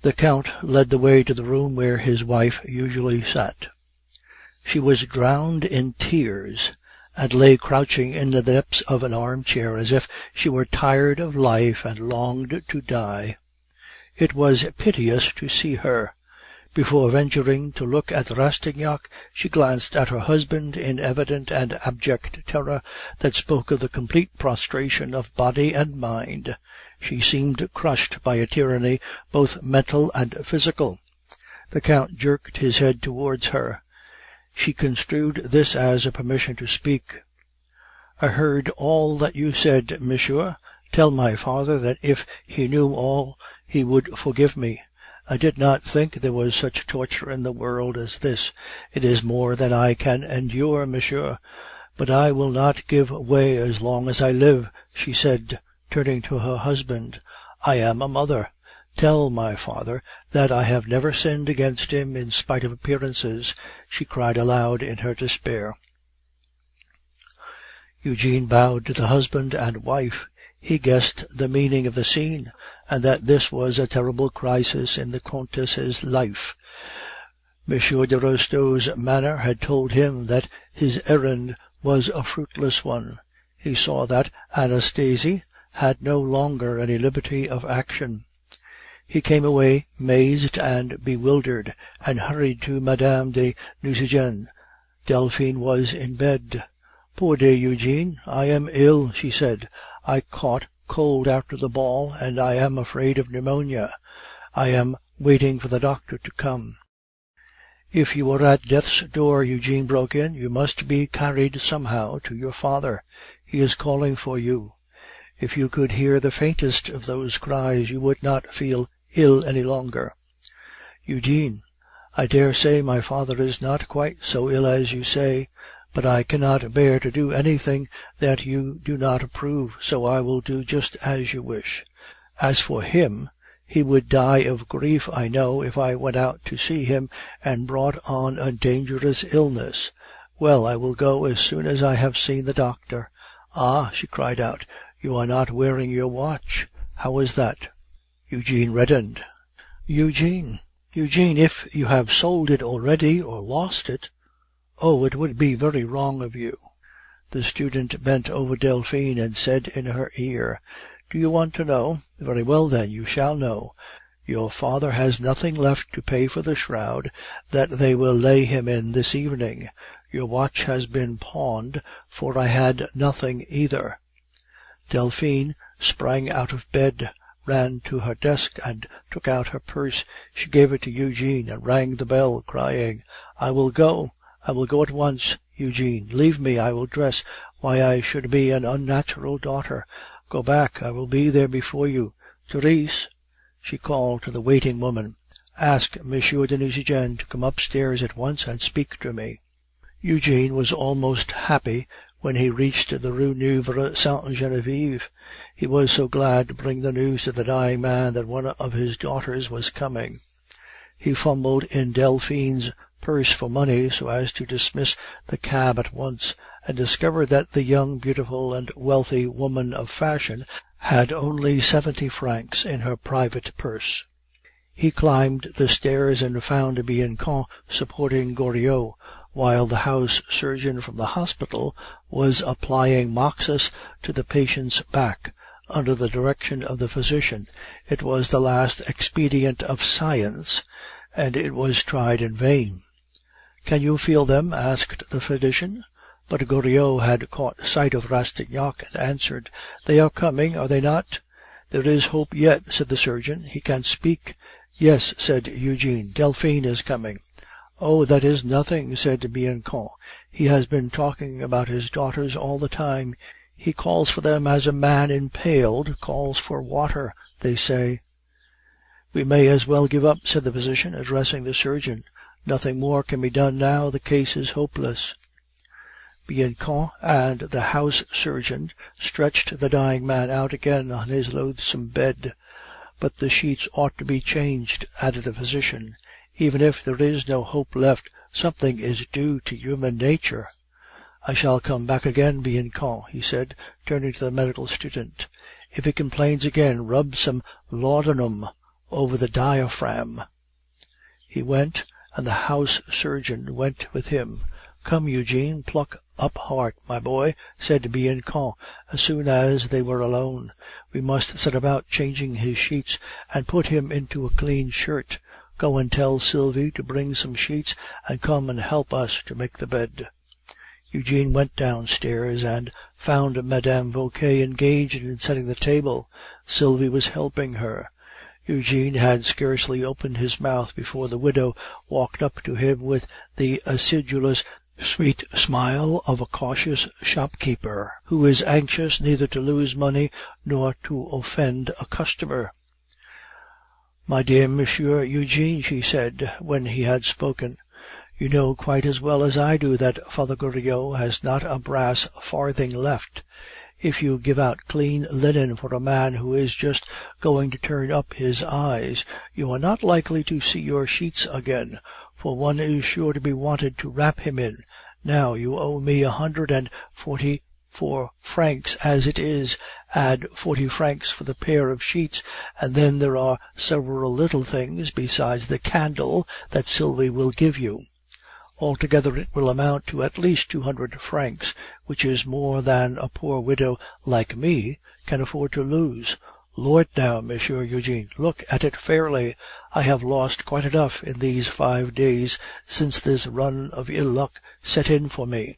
The Count led the way to the room where his wife usually sat. She was drowned in tears, and lay crouching in the depths of an armchair as if she were tired of life and longed to die. It was piteous to see her. Before venturing to look at Rastignac, she glanced at her husband in evident and abject terror that spoke of the complete prostration of body and mind. She seemed crushed by a tyranny both mental and physical. The Count jerked his head towards her. She construed this as a permission to speak. "I heard all that you said, monsieur. Tell my father that if he knew all he would forgive me. I did not think there was such torture in the world as this. It is more than I can endure, monsieur. But I will not give way as long as I live," she said, turning to her husband. "I am a mother. Tell my father that I have never sinned against him in spite of appearances," she cried aloud in her despair. Eugene bowed to the husband and wife. He guessed the meaning of the scene, and that this was a terrible crisis in the Countess' life. M. de Restaud's manner had told him that his errand was a fruitless one. He saw that Anastasie had no longer any liberty of action. He came away mazed and bewildered, and hurried to Madame de Nucingen. Delphine was in bed. "Poor dear Eugene, I am ill," she said. "I caught cold after the ball, and I am afraid of pneumonia. I am waiting for the doctor to come." "If you are at death's door," Eugene broke in, "you must be carried somehow to your father. He is calling for you. If you could hear the faintest of those cries, you would not feel ill any longer." "Eugene, I dare say my father is not quite so ill as you say, but I cannot bear to do anything that you do not approve, so I will do just as you wish. As for him, he would die of grief, I know, if I went out to see him and brought on a dangerous illness. Well, I will go as soon as I have seen the doctor. Ah," she cried out, "you are not wearing your watch. How is that?" Eugene reddened. Eugene, if you have sold it already or lost it, oh, it would be very wrong of you." The student bent over Delphine and said in her ear, "Do you want to know? Very well, then, you shall know. Your father has nothing left to pay for the shroud that they will lay him in this evening. Your watch has been pawned, for I had nothing either." Delphine sprang out of bed, ran to her desk, and took out her purse. She gave it to Eugene, and rang the bell, crying, "I will go at once, Eugene. Leave me, I will dress. Why, I should be an unnatural daughter. Go back, I will be there before you. Therese," she called to the waiting woman, "ask M. de Nucingen to come upstairs at once and speak to me." Eugene was almost happy when he reached the Rue Neuve Sainte Genevieve. He was so glad to bring the news to the dying man that one of his daughters was coming. He fumbled in Delphine's purse for money so as to dismiss the cab at once, and discovered that the young, beautiful, and wealthy woman of fashion had only 70 francs in her private purse. He climbed the stairs and found Bianchon supporting Goriot, while the house surgeon from the hospital was applying moxas to the patient's back, under the direction of the physician. It was the last expedient of science, and it was tried in vain. "Can you feel them?" asked the physician. But Goriot had caught sight of Rastignac and answered, "They are coming, are they not?" "There is hope yet," said the surgeon. "He can speak." "Yes," said Eugene, "Delphine is coming." "Oh, that is nothing," said Bianchon. "He has been talking about his daughters all the time. He calls for them as a man impaled calls for water, they say." "We may as well give up," said the physician, addressing the surgeon. "Nothing more can be done now, the case is hopeless." Bianchon and the house surgeon stretched the dying man out again on his loathsome bed. "But the sheets ought to be changed," added the physician. "Even if there is no hope left, something is due to human nature." "I shall come back again, Bianchon," he said, turning to the medical student. "If he complains again, rub some laudanum over the diaphragm. He went, and the house surgeon went with him. "Come, Eugene, pluck up heart, my boy," said Bianchon, as soon as they were alone. "We must set about changing his sheets, and put him into a clean shirt. Go and tell Sylvie to bring some sheets, and come and help us to make the bed." Eugene went downstairs and found Mme. Vauquer engaged in setting the table. Sylvie was helping her. Eugene had scarcely opened his mouth before the widow walked up to him with the acidulous, sweet smile of a cautious shopkeeper, who is anxious neither to lose money nor to offend a customer. "My dear Monsieur Eugene," she said, when he had spoken, "you know quite as well as I do that Father Goriot has not a brass farthing left. If you give out clean linen for a man who is just going to turn up his eyes, you are not likely to see your sheets again, for one is sure to be wanted to wrap him in. Now you owe me 144 francs as it is, add 40 francs for the pair of sheets, and then there are several little things, besides the candle, that Sylvie will give you. Altogether it will amount to at least 200 francs, which is more than a poor widow like me can afford to lose. Lord, now, Monsieur Eugene, look at it fairly. I have lost quite enough in these 5 days since this run of ill luck set in for me.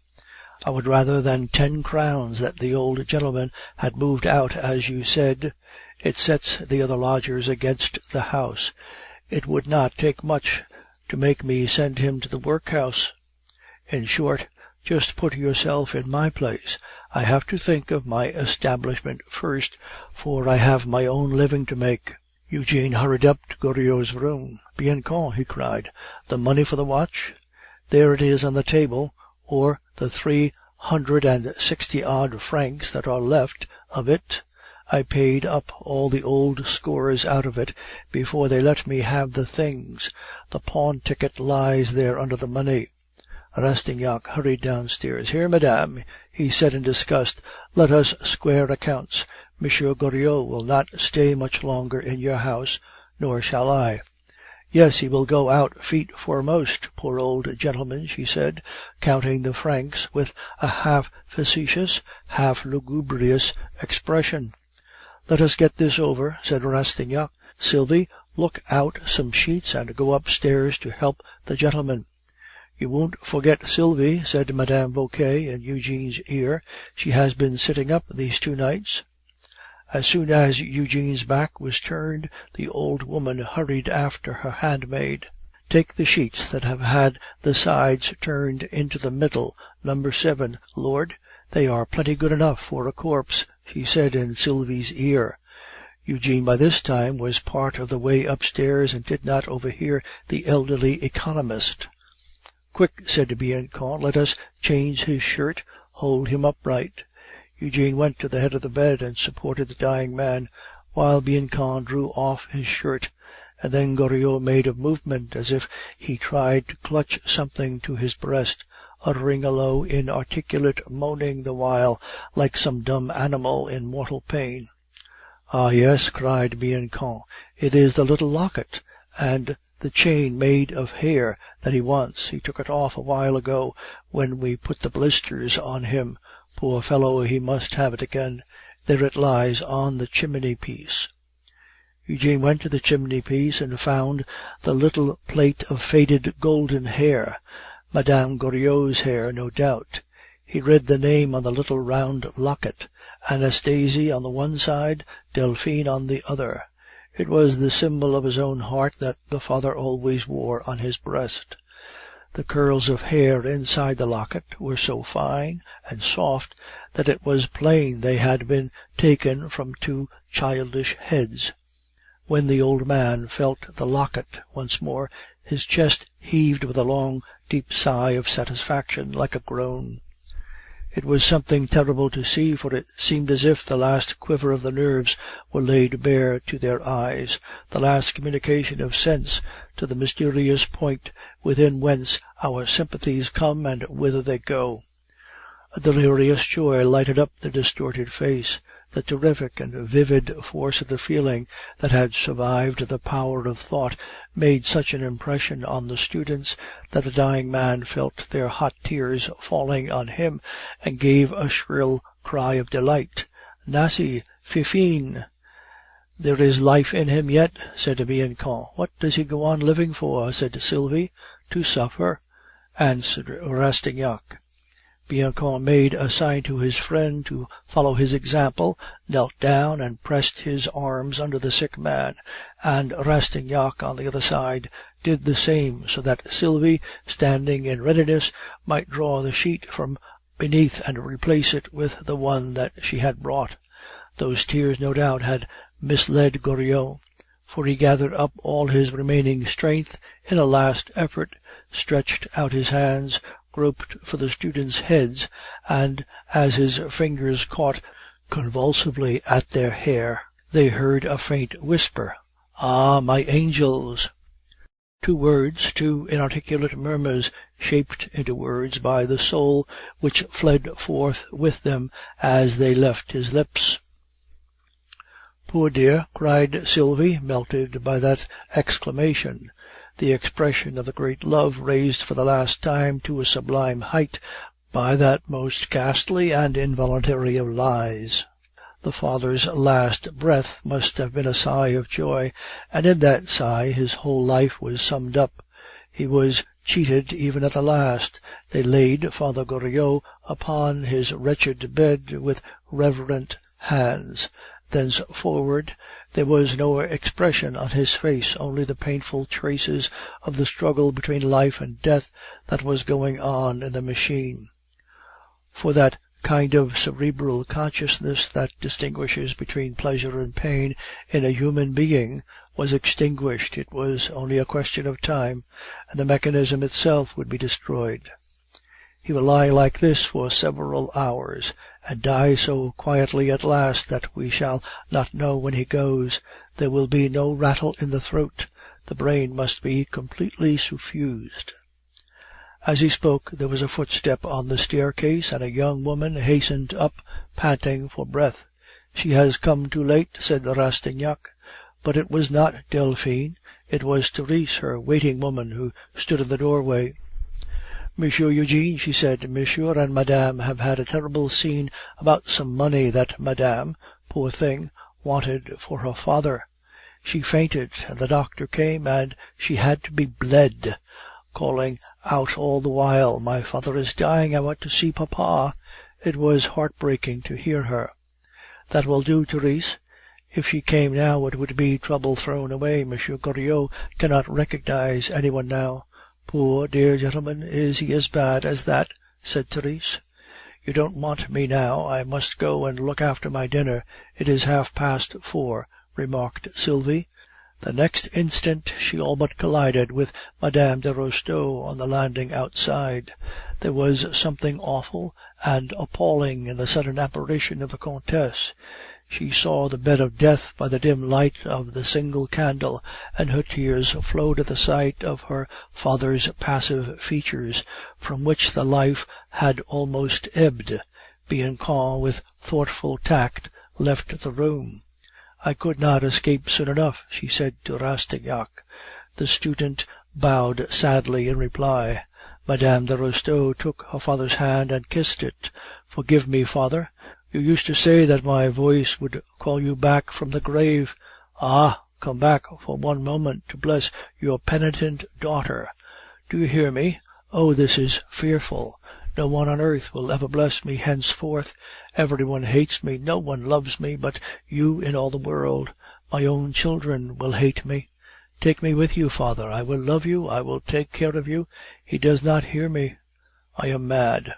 I would rather than 10 crowns that the old gentleman had moved out as you said. It sets the other lodgers against the house. It would not take much to make me send him to the workhouse. In short, just put yourself in my place. I have to think of my establishment first, for I have my own living to make." Eugene hurried up to Goriot's room. "Bianchon," he cried, "the money for the watch? There it is on the table, or the 360-odd francs that are left of it. I paid up all the old scores out of it before they let me have the things. The pawn ticket lies there under the money." Rastignac hurried downstairs. "Here, madame," he said in disgust, "let us square accounts. Monsieur Goriot will not stay much longer in your house, nor shall I." "Yes, he will go out feet foremost, poor old gentleman," she said, counting the francs with a half facetious, half lugubrious expression. "Let us get this over," said Rastignac. "Sylvie, look out some sheets and go upstairs to help the gentleman." "You won't forget Sylvie," said Mme. Vauquer in Eugene's ear. "She has been sitting up these 2 nights." As soon as Eugene's back was turned, the old woman hurried after her handmaid. "Take the sheets that have had the sides turned into the middle, number 7, Lord. They are plenty good enough for a corpse," she said in Sylvie's ear. Eugene by this time was part of the way upstairs and did not overhear the elderly economist. "Quick," said Bianchon, "let us change his shirt, hold him upright." Eugene went to the head of the bed and supported the dying man, while Bianchon drew off his shirt, and then Goriot made a movement as if he tried to clutch something to his breast, uttering a low, inarticulate moaning the while, like some dumb animal in mortal pain. "Ah, yes," cried Bianchon, "it is the little locket and the chain made of hair that he wants. He took it off a while ago when we put the blisters on him. Poor fellow, he must have it again. There it lies on the chimney-piece." Eugene went to the chimney-piece and found the little plait of faded golden hair. Madame Goriot's hair, no doubt. He read the name on the little round locket, Anastasie on the one side, Delphine on the other. It was the symbol of his own heart that the father always wore on his breast. The curls of hair inside the locket were so fine and soft that it was plain they had been taken from 2 childish heads. When the old man felt the locket once more, his chest heaved with a long, deep sigh of satisfaction, like a groan. It was something terrible to see, for it seemed as if the last quiver of the nerves were laid bare to their eyes, the last communication of sense to the mysterious point within whence our sympathies come and whither they go. A delirious joy lighted up the distorted face. The terrific and vivid force of the feeling that had survived the power of thought made such an impression on the students that the dying man felt their hot tears falling on him, and gave a shrill cry of delight. "Nasie, Fifine!" "There is life in him yet," said Bianchon. "What does he go on living for?" said Sylvie. "To suffer," answered Rastignac. Bianchon made a sign to his friend to follow his example, knelt down and pressed his arms under the sick man, and Rastignac on the other side did the same, so that Sylvie, standing in readiness, might draw the sheet from beneath and replace it with the one that she had brought. Those tears, no doubt, had misled Goriot, for he gathered up all his remaining strength in a last effort, stretched out his hands, groped for the students' heads, and as his fingers caught convulsively at their hair, they heard a faint whisper, "Ah, my angels!" 2 words, 2 inarticulate murmurs, shaped into words by the soul which fled forth with them as they left his lips. "Poor dear!" cried Sylvie, melted by that exclamation. The expression of the great love raised for the last time to a sublime height by that most ghastly and involuntary of lies. The father's last breath must have been a sigh of joy, and in that sigh his whole life was summed up. He was cheated even at the last. They laid Father Goriot upon his wretched bed with reverent hands. Thenceforward there was no expression on his face, only the painful traces of the struggle between life and death that was going on in the machine. For that kind of cerebral consciousness that distinguishes between pleasure and pain in a human being was extinguished. It was only a question of time, and the mechanism itself would be destroyed. He will lie like this for several hours, and die so quietly at last that we shall not know when he goes. There will be no rattle in the throat. The brain must be completely suffused. As he spoke, there was a footstep on the staircase, and a young woman hastened up, panting for breath. "She has come too late," said Rastignac. But it was not Delphine, it was Therese, her waiting woman, who stood in the doorway. "Monsieur Eugene," she said, "Monsieur and Madame have had a terrible scene about some money that Madame, poor thing, wanted for her father. She fainted, and the doctor came, and she had to be bled, calling out all the while, 'My father is dying, I want to see papa.' It was heartbreaking to hear her." "That will do, Therese. If she came now, it would be trouble thrown away. Monsieur Goriot cannot recognize anyone now." "Poor dear gentleman, is he as bad as that?" said Therese. "You don't want me now. I must go and look after my dinner. It is 4:30, remarked Sylvie. The next instant she all but collided with Mme. de Restaud on the landing outside. There was something awful and appalling in the sudden apparition of the Countess. She saw the bed of death by the dim light of the single candle, and her tears flowed at the sight of her father's passive features, from which the life had almost ebbed. Bianchon, with thoughtful tact, left the room. "I could not escape soon enough," she said to Rastignac. The student bowed sadly in reply. Mme. de Restaud took her father's hand and kissed it. "Forgive me, father. You used to say that my voice would call you back from the grave. Ah, come back for one moment to bless your penitent daughter. Do you hear me? Oh, this is fearful! No one on earth will ever bless me henceforth. Everyone hates me, no one loves me but you in all the world. My own children will hate me. Take me with you, father. I will love you, I will take care of you. He does not hear me. I am mad."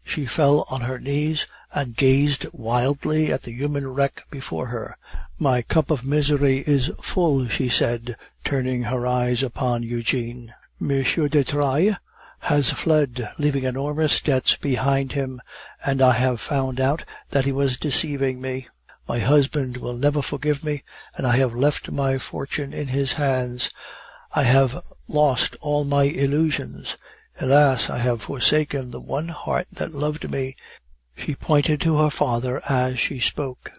She fell on her knees and gazed wildly at the human wreck before her. "My cup of misery is full," she said, turning her eyes upon Eugene. "Monsieur de Trailles has fled, leaving enormous debts behind him, and I have found out that he was deceiving me. My husband will never forgive me, and I have left my fortune in his hands. I have lost all my illusions. Alas, I have forsaken the one heart that loved me. She pointed to her father as she spoke.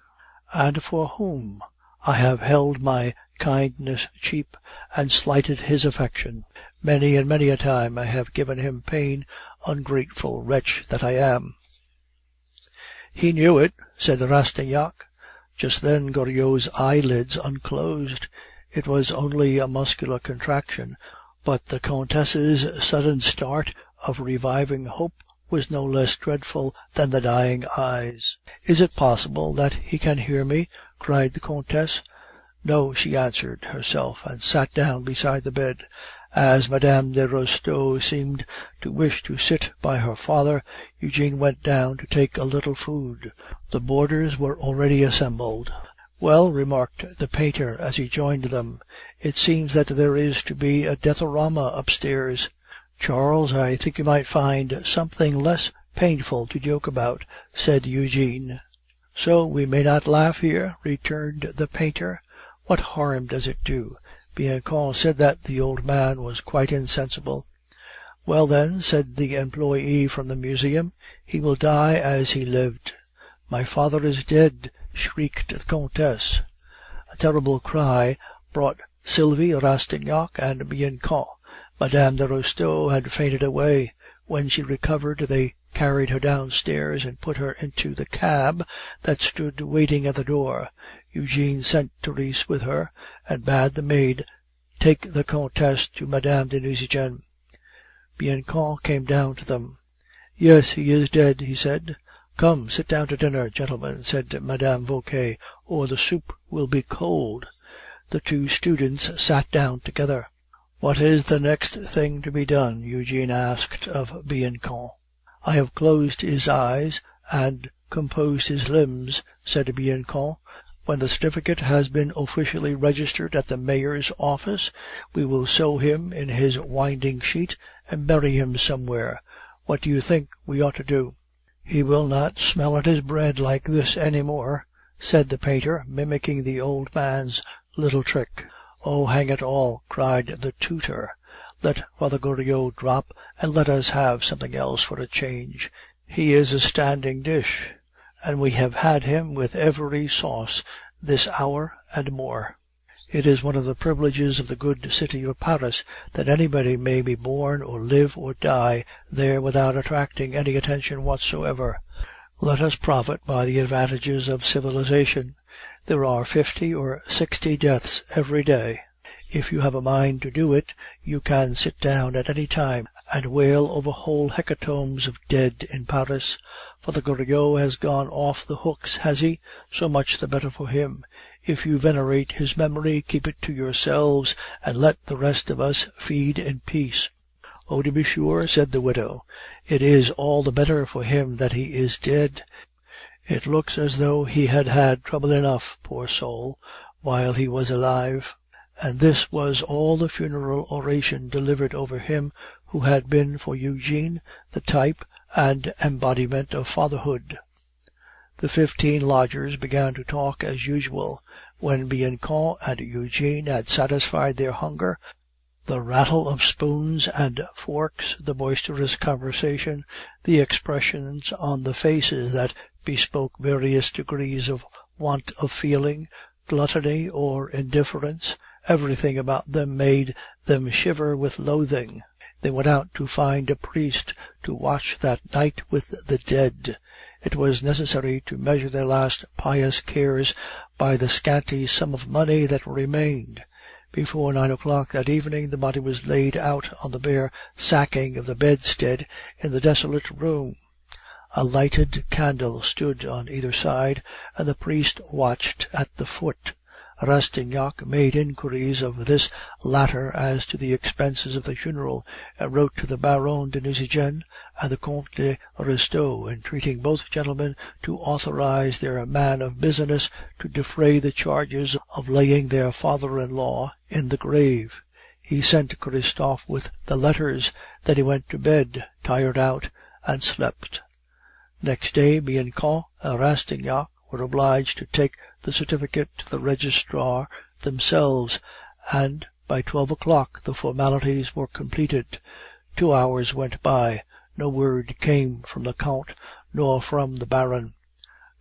"And for whom? I have held my kindness cheap, and slighted his affection. Many and many a time I have given him pain, ungrateful wretch that I am." "He knew it," said Rastignac. Just then Goriot's eyelids unclosed. It was only a muscular contraction, but the Countess' sudden start of reviving hope was no less dreadful than the dying eyes. "Is it possible that he can hear me?" cried the Countess. "No," she answered herself, and sat down beside the bed. As Mme. de Restaud seemed to wish to sit by her father, Eugene went down to take a little food. The boarders were already assembled. "Well," remarked the painter as he joined them, "it seems that there is to be a death-orama upstairs. Charles, I think you might find something less painful to joke about," said Eugene. "So we may not laugh here?" returned the painter. "What harm does it do? Bianchon said that the old man was quite insensible." "Well, then," said the employe from the museum, "he will die as he lived." "My father is dead!" shrieked the Countess. A terrible cry brought Sylvie, Rastignac, and Bianchon. Mme. de Restaud had fainted away. When she recovered, they carried her downstairs and put her into the cab that stood waiting at the door. Eugene sent Therese with her, and bade the maid take the Countess to Mme. de Nucingen. Bianchon came down to them. "Yes, he is dead," he said. "Come, sit down to dinner, gentlemen," said Mme. Vauquer, "or the soup will be cold." The two students sat down together. "What is the next thing to be done?" Eugene asked of Bianchon. "I have closed his eyes and composed his limbs," said Bianchon. "When the certificate has been officially registered at the mayor's office, we will sew him in his winding sheet and bury him somewhere. What do you think we ought to do?" "He will not smell at his bread like this any more," said the painter, mimicking the old man's little trick. "Oh, hang it all!" cried the tutor. "Let Father Goriot drop, and let us have something else for a change. He is a standing dish, and we have had him with every sauce this hour and more. It is one of the privileges of the good city of Paris that anybody may be born or live or die there without attracting any attention whatsoever. Let us profit by the advantages of civilization. There are 50 or 60 deaths every day. If you have a mind to do it, you can sit down at any time and wail over whole hecatombs of dead in Paris. Father Goriot has gone off the hooks, has he? So much the better for him. If you venerate his memory, keep it to yourselves, and let the rest of us feed in peace." "Oh, to be sure," said the widow. "It is all the better for him that he is dead. It looks as though he had had trouble enough, poor soul, while he was alive." And this was all the funeral oration delivered over him who had been for Eugene the type and embodiment of fatherhood. The 15 lodgers began to talk as usual. When Bianchon and Eugene had satisfied their hunger, the rattle of spoons and forks, the boisterous conversation, the expressions on the faces that bespoke various degrees of want of feeling, gluttony, or indifference, everything about them made them shiver with loathing. They went out to find a priest to watch that night with the dead. It was necessary to measure their last pious cares by the scanty sum of money that remained. Before 9 o'clock that evening the body was laid out on the bare sacking of the bedstead in the desolate room. A lighted candle stood on either side, and the priest watched at the foot. Rastignac made inquiries of this latter as to the expenses of the funeral, and wrote to the Baron de Nucingen and the Comte de Restaud, entreating both gentlemen to authorize their man of business to defray the charges of laying their father-in-law in the grave. He sent Christophe with the letters, then he went to bed, tired out, and slept. Next day Bianchon and Rastignac were obliged to take the certificate to the registrar themselves, and by 12 o'clock the formalities were completed. 2 hours went by, no word came from the Count, nor from the Baron.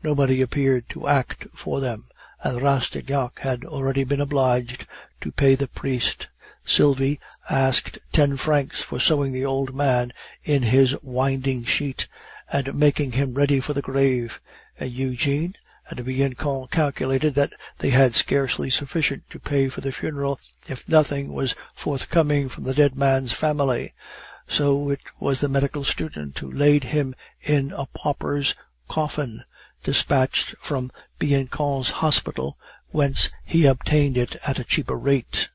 Nobody appeared to act for them, and Rastignac had already been obliged to pay the priest. Sylvie asked 10 francs for sewing the old man in his winding sheet, and making him ready for the grave, and Eugene and Bianchon calculated that they had scarcely sufficient to pay for the funeral if nothing was forthcoming from the dead man's family. So it was the medical student who laid him in a pauper's coffin, dispatched from Bianchon's hospital, whence he obtained it at a cheaper rate.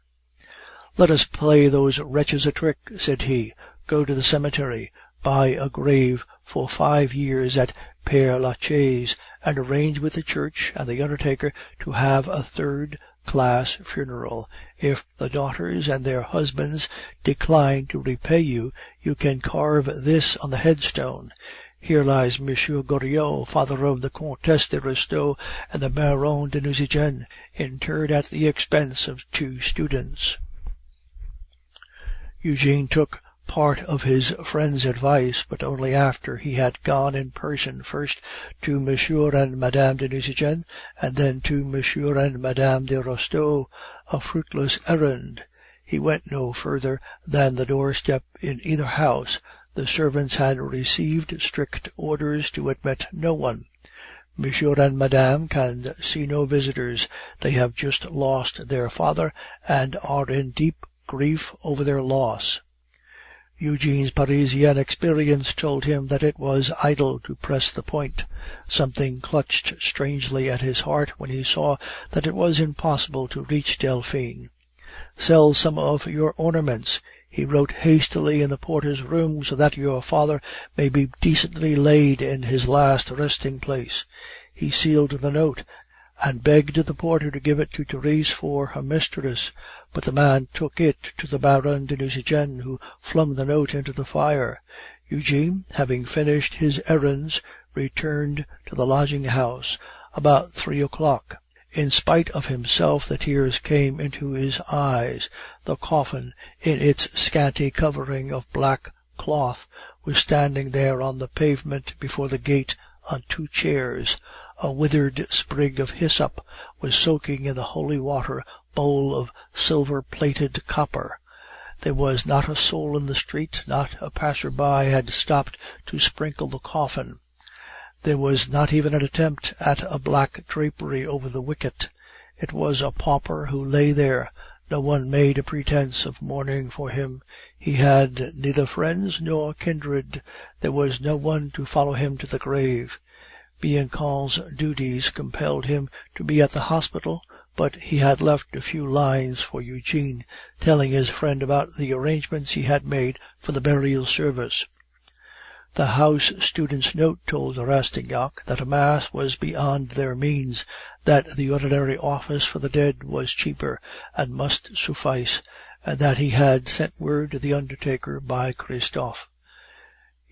"Let us play those wretches a trick," said he. "Go to the cemetery, buy a grave for 5 years at Père Lachaise, and arrange with the church and the undertaker to have a third-class funeral. If the daughters and their husbands decline to repay you, you can carve this on the headstone: 'Here lies Monsieur Goriot, father of the Comtesse de Restaud and the Baron de Nucingen, interred at the expense of 2 students.'" Eugene took part of his friend's advice, but only after he had gone in person first to Monsieur and Madame de Nucingen, and then to Monsieur and Madame de Restaud, a fruitless errand. He went no further than the doorstep in either house. The servants had received strict orders to admit no one. "Monsieur and Madame can see no visitors. They have just lost their father, and are in deep grief over their loss." Eugene's Parisian experience told him that it was idle to press the point. Something clutched strangely at his heart when he saw that it was impossible to reach Delphine. "Sell some of your ornaments," he wrote hastily in the porter's room, "so that your father may be decently laid in his last resting place." He sealed the note, and begged the porter to give it to Therese for her mistress, but the man took it to the Baron de Nucingen, who flung the note into the fire. Eugene, having finished his errands, returned to the lodging-house about 3 o'clock. In spite of himself, the tears came into his eyes. The coffin, in its scanty covering of black cloth, was standing there on the pavement before the gate on 2 chairs. A withered sprig of hyssop was soaking in the holy water bowl of silver-plated copper. There was not a soul in the street, not a passer-by had stopped to sprinkle the coffin. There was not even an attempt at a black drapery over the wicket. It was a pauper who lay there. No one made a pretence of mourning for him. He had neither friends nor kindred. There was no one to follow him to the grave. Bianchon's duties compelled him to be at the hospital, but he had left a few lines for Eugene, telling his friend about the arrangements he had made for the burial service. The house student's note told Rastignac that a mass was beyond their means, that the ordinary office for the dead was cheaper and must suffice, and that he had sent word to the undertaker by Christophe.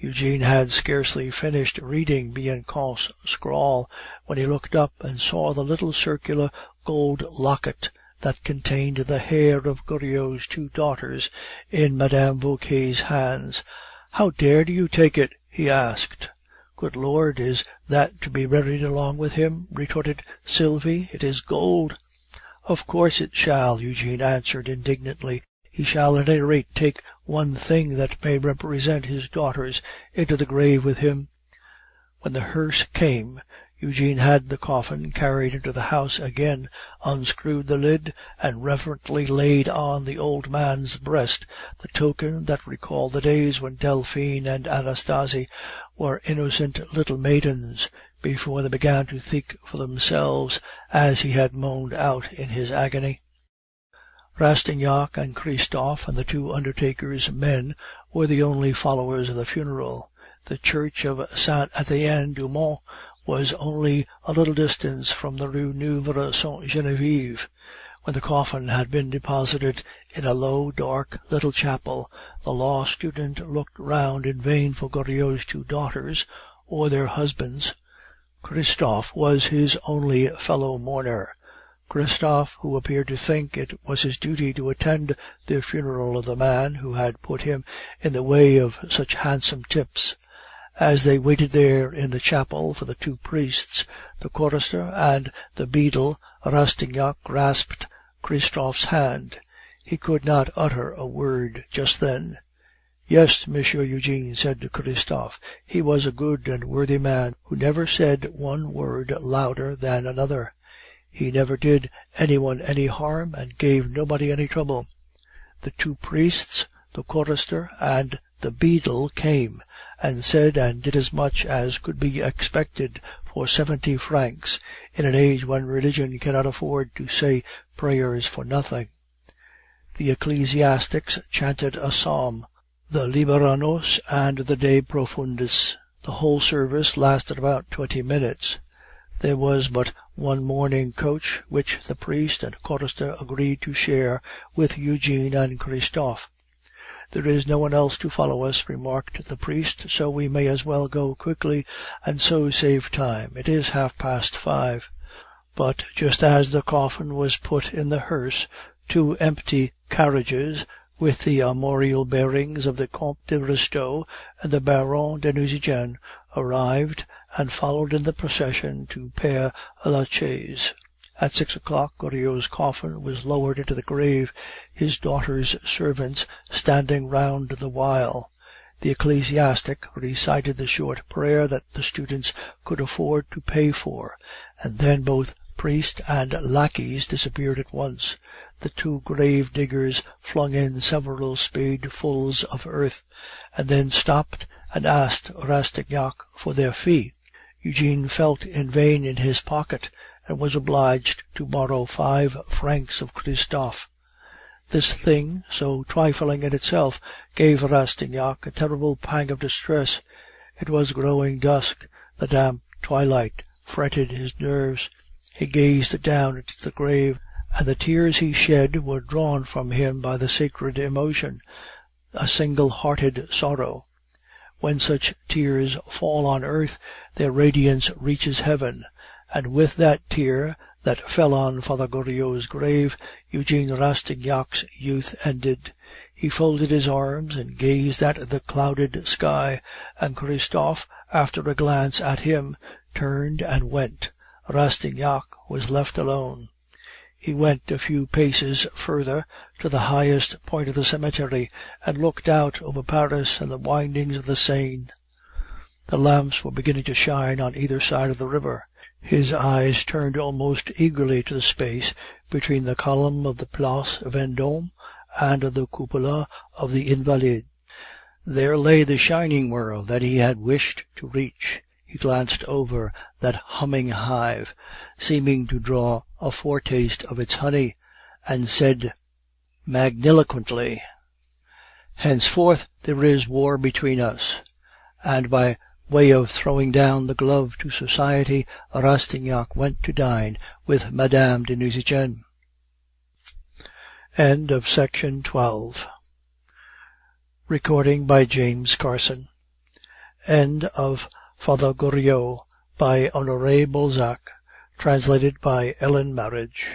Eugene had scarcely finished reading Bianchon's scrawl when he looked up and saw the little circular gold locket that contained the hair of Goriot's 2 daughters in Mme. Vauquer's hands. "How dared you take it?" he asked. "Good Lord, is that to be buried along with him?" retorted Sylvie. "It is gold." "Of course it shall," Eugene answered indignantly. "He shall at any rate take one thing that may represent his daughters into the grave with him." When the hearse came, Eugene had the coffin carried into the house again, unscrewed the lid, and reverently laid on the old man's breast the token that recalled the days when Delphine and Anastasie were innocent little maidens, before they began to think for themselves, as he had moaned out in his agony. Rastignac and Christophe and the 2 undertaker's men were the only followers of the funeral. The church of Saint Etienne du Mont was only a little distance from the Rue Neuve Sainte Genevieve. When the coffin had been deposited in a low, dark little chapel, the law student looked round in vain for Goriot's 2 daughters or their husbands. Christophe was his only fellow mourner. Christophe, who appeared to think it was his duty to attend the funeral of the man who had put him in the way of such handsome tips. As they waited there in the chapel for the two priests, the chorister and the beadle, Rastignac grasped Christophe's hand. He could not utter a word just then. "Yes, Monsieur Eugene," said Christophe. "He was a good and worthy man, who never said one word louder than another. He never did any one any harm, and gave nobody any trouble." The two priests, the chorister, and the beadle came, and said and did as much as could be expected for 70 francs, in an age when religion cannot afford to say prayers for nothing. The ecclesiastics chanted a psalm, the Liberanos and the De Profundis. The whole service lasted about 20 minutes. There was but one mourning coach, which the priest and chorister agreed to share with Eugene and Christophe. "There is no one else to follow us," remarked the priest, "so we may as well go quickly, and so save time. It is 5:30. But just as the coffin was put in the hearse, 2 empty carriages, with the armorial bearings of the Comte de Restaud and the Baron de Nucingen, arrived, and followed in the procession to Père Lachaise. At 6 o'clock Goriot's coffin was lowered into the grave, his daughter's servants standing round the while. The ecclesiastic recited the short prayer that the students could afford to pay for, and then both priest and lackeys disappeared at once. The 2 grave diggers flung in several spadefuls of earth, and then stopped and asked Rastignac for their fee. Eugene felt in vain in his pocket, and was obliged to borrow 5 francs of Christophe. This thing, so trifling in itself, gave Rastignac a terrible pang of distress. It was growing dusk, the damp twilight fretted his nerves. He gazed down into the grave, and the tears he shed were drawn from him by the sacred emotion, a single-hearted sorrow. When such tears fall on earth, their radiance reaches heaven, and with that tear that fell on Father Goriot's grave, Eugene Rastignac's youth ended. He folded his arms and gazed at the clouded sky, and Christophe, after a glance at him, turned and went. Rastignac was left alone. He went a few paces further, to the highest point of the cemetery, and looked out over Paris and the windings of the Seine. The lamps were beginning to shine on either side of the river. His eyes turned almost eagerly to the space between the column of the Place Vendôme and the cupola of the Invalides. There lay the shining world that he had wished to reach. He glanced over that humming hive, seeming to draw a foretaste of its honey, and said magniloquently, "Henceforth there is war between us." And by way of throwing down the glove to society, Rastignac went to dine with Madame de Nucingen. End of Section 12. Recording by James Carson. End of Father Goriot by Honoré Balzac, translated by Ellen Marriage.